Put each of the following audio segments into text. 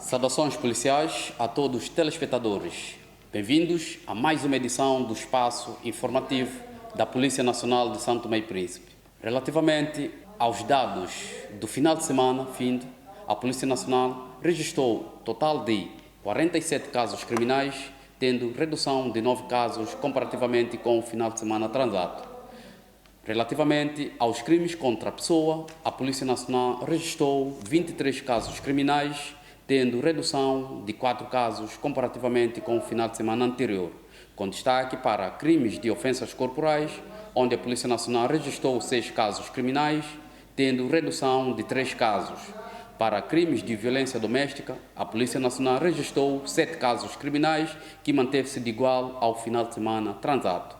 Saudações policiais a todos os telespectadores. Bem-vindos a mais uma edição do espaço informativo da Polícia Nacional de São Tomé e Príncipe. Relativamente aos dados do final de semana, a Polícia Nacional registrou total de 47 casos criminais, tendo redução de 9 casos comparativamente com o final de semana transado. Relativamente aos crimes contra a pessoa, a Polícia Nacional registrou 23 casos criminais, tendo redução de 4 casos comparativamente com o final de semana anterior, com destaque para crimes de ofensas corporais, onde a Polícia Nacional registrou 6 casos criminais, tendo redução de 3 casos. Para crimes de violência doméstica, a Polícia Nacional registrou 7 casos criminais, que manteve-se de igual ao final de semana transado.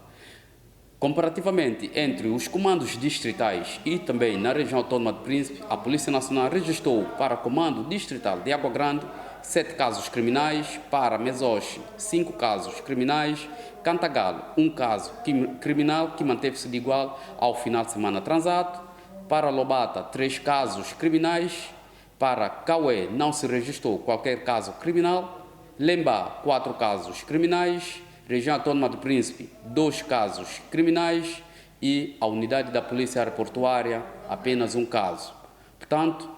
Comparativamente entre os comandos distritais e também na região autónoma de Príncipe, a Polícia Nacional registrou para o comando distrital de Água Grande 7 casos criminais, para Mesoche 5 casos criminais, Cantagalo 1 caso criminal que manteve-se de igual ao final de semana transado, para Lobata 3 casos criminais, para Cauê não se registrou qualquer caso criminal, Lembá 4 casos criminais, Região Autónoma do Príncipe, 2 casos criminais e a unidade da Polícia Aeroportuária, apenas 1 caso. Portanto,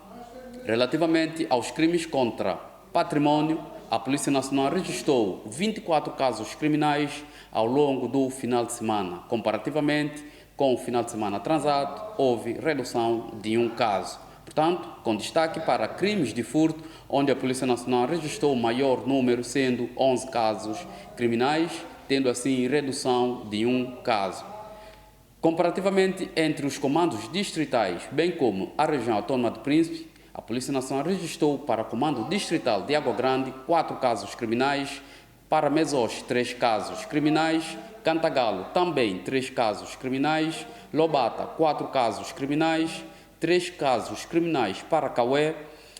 relativamente aos crimes contra patrimônio, a Polícia Nacional registrou 24 casos criminais ao longo do final de semana. Comparativamente com o final de semana transado, houve redução de 1 caso. Portanto, com destaque para crimes de furto, onde a Polícia Nacional registrou o maior número, sendo 11 casos criminais, tendo assim redução de 1 caso. Comparativamente entre os comandos distritais, bem como a região autónoma de Príncipe, a Polícia Nacional registrou para o comando distrital de Água Grande 4 casos criminais, para Mesoche 3 casos criminais, Cantagalo também 3 casos criminais, Lobata 4 casos criminais, 3 casos criminais para Cauê,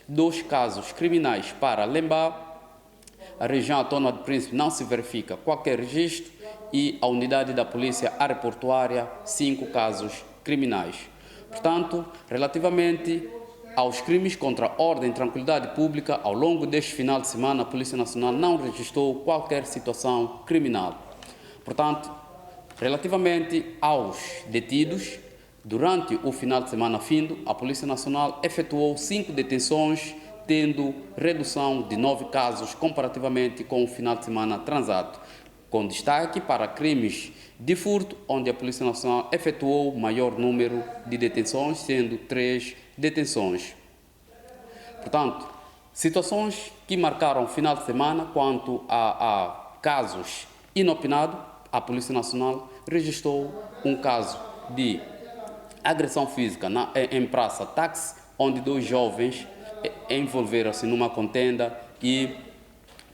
2 casos criminais para Lembá. A região autónoma de Príncipe não se verifica qualquer registro e a unidade da Polícia Aeroportuária 5 casos criminais. Portanto, relativamente aos crimes contra a ordem e tranquilidade pública, ao longo deste final de semana, a Polícia Nacional não registrou qualquer situação criminal. Portanto, relativamente aos detidos, durante o final de semana a Polícia Nacional efetuou 5 detenções, tendo redução de 9 casos comparativamente com o final de semana transado, com destaque para crimes de furto, onde a Polícia Nacional efetuou o maior número de detenções, sendo 3 detenções. Portanto, situações que marcaram o final de semana quanto a casos inopinados, a Polícia Nacional registrou um caso de agressão física em praça táxi, onde 2 jovens envolveram-se numa contenda e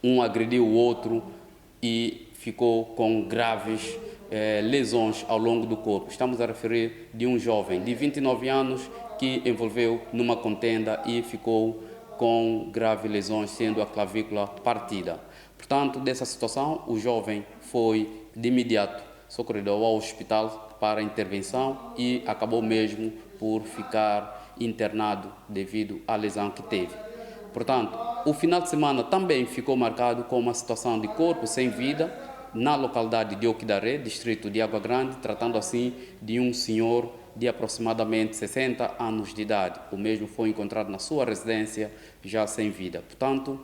um agrediu o outro e ficou com graves lesões ao longo do corpo. Estamos a referir de um jovem de 29 anos que envolveu numa contenda e ficou com graves lesões, sendo a clavícula partida. Portanto, dessa situação, o jovem foi de imediato socorrido ao hospital para intervenção e acabou mesmo por ficar internado devido à lesão que teve. Portanto, o final de semana também ficou marcado com uma situação de corpo sem vida na localidade de Oquidaré, distrito de Água Grande, tratando assim de um senhor de aproximadamente 60 anos de idade. O mesmo foi encontrado na sua residência já sem vida. Portanto,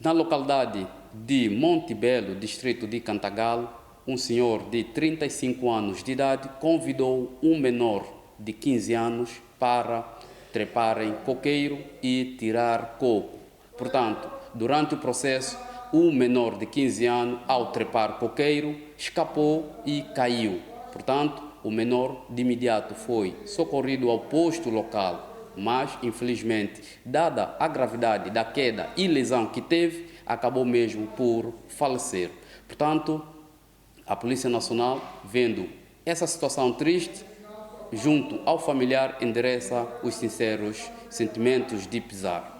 na localidade de Monte Belo, distrito de Cantagalo, um senhor de 35 anos de idade convidou um menor de 15 anos para trepar em coqueiro e tirar coco. Portanto, durante o processo, o menor de 15 anos, ao trepar coqueiro, escapou e caiu. Portanto, o menor de imediato foi socorrido ao posto local, mas, infelizmente, dada a gravidade da queda e lesão que teve, acabou mesmo por falecer. Portanto, a Polícia Nacional, vendo essa situação triste, junto ao familiar, endereça os sinceros sentimentos de pesar.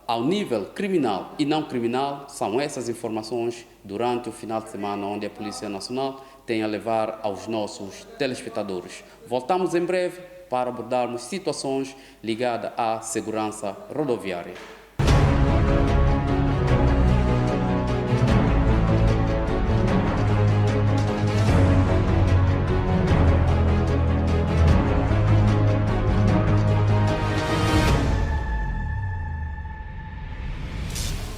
Ao nível criminal e não criminal, são essas informações durante o final de semana onde a Polícia Nacional tem a levar aos nossos telespectadores. Voltamos em breve para abordarmos situações ligadas à segurança rodoviária.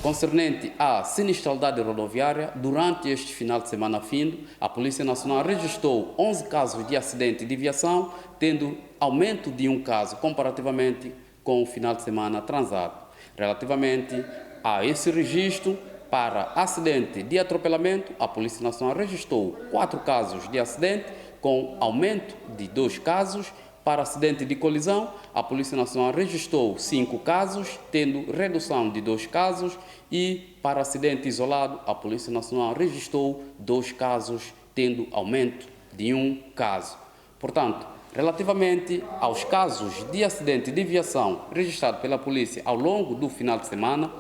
Concernente à sinistralidade rodoviária, durante este final de semana findo, a Polícia Nacional registrou 11 casos de acidente de viação, tendo aumento de um caso comparativamente com o final de semana transado. Relativamente a esse registro, para acidente de atropelamento, a Polícia Nacional registrou 4 casos de acidente, com aumento de 2 casos. Para acidente de colisão, a Polícia Nacional registrou 5 casos, tendo redução de 2 casos, e para acidente isolado, a Polícia Nacional registrou 2 casos, tendo aumento de 1 caso. Portanto, relativamente aos casos de acidente de viação registrados pela polícia ao longo do final de semana,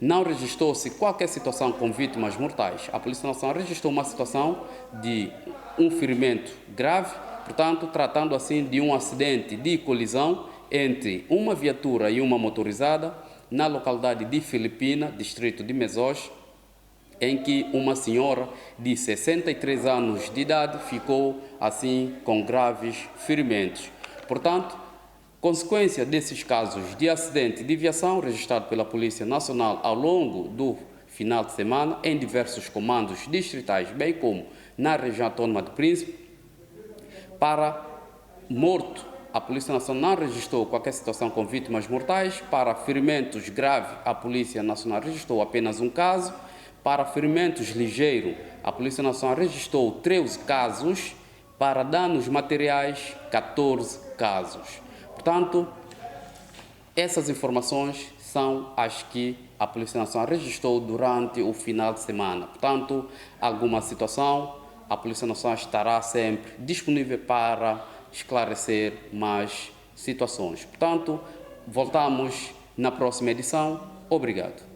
não registrou-se qualquer situação com vítimas mortais. A Polícia Nacional registrou uma situação de um ferimento grave, portanto, tratando assim de um acidente de colisão entre uma viatura e uma motorizada na localidade de Filipina, distrito de Mesoz, em que uma senhora de 63 anos de idade ficou assim com graves ferimentos. Portanto, consequência desses casos de acidente de viação registrado pela Polícia Nacional ao longo do final de semana em diversos comandos distritais, bem como na região autônoma de Príncipe, para morto, a Polícia Nacional não registrou qualquer situação com vítimas mortais. Para ferimentos graves, a Polícia Nacional registrou apenas um caso. Para ferimentos ligeiros, a Polícia Nacional registrou 13 casos. Para danos materiais, 14 casos. Portanto, essas informações são as que a Polícia Nacional registrou durante o final de semana. Portanto, alguma situação, a Polícia Nacional estará sempre disponível para esclarecer mais situações. Portanto, voltamos na próxima edição. Obrigado.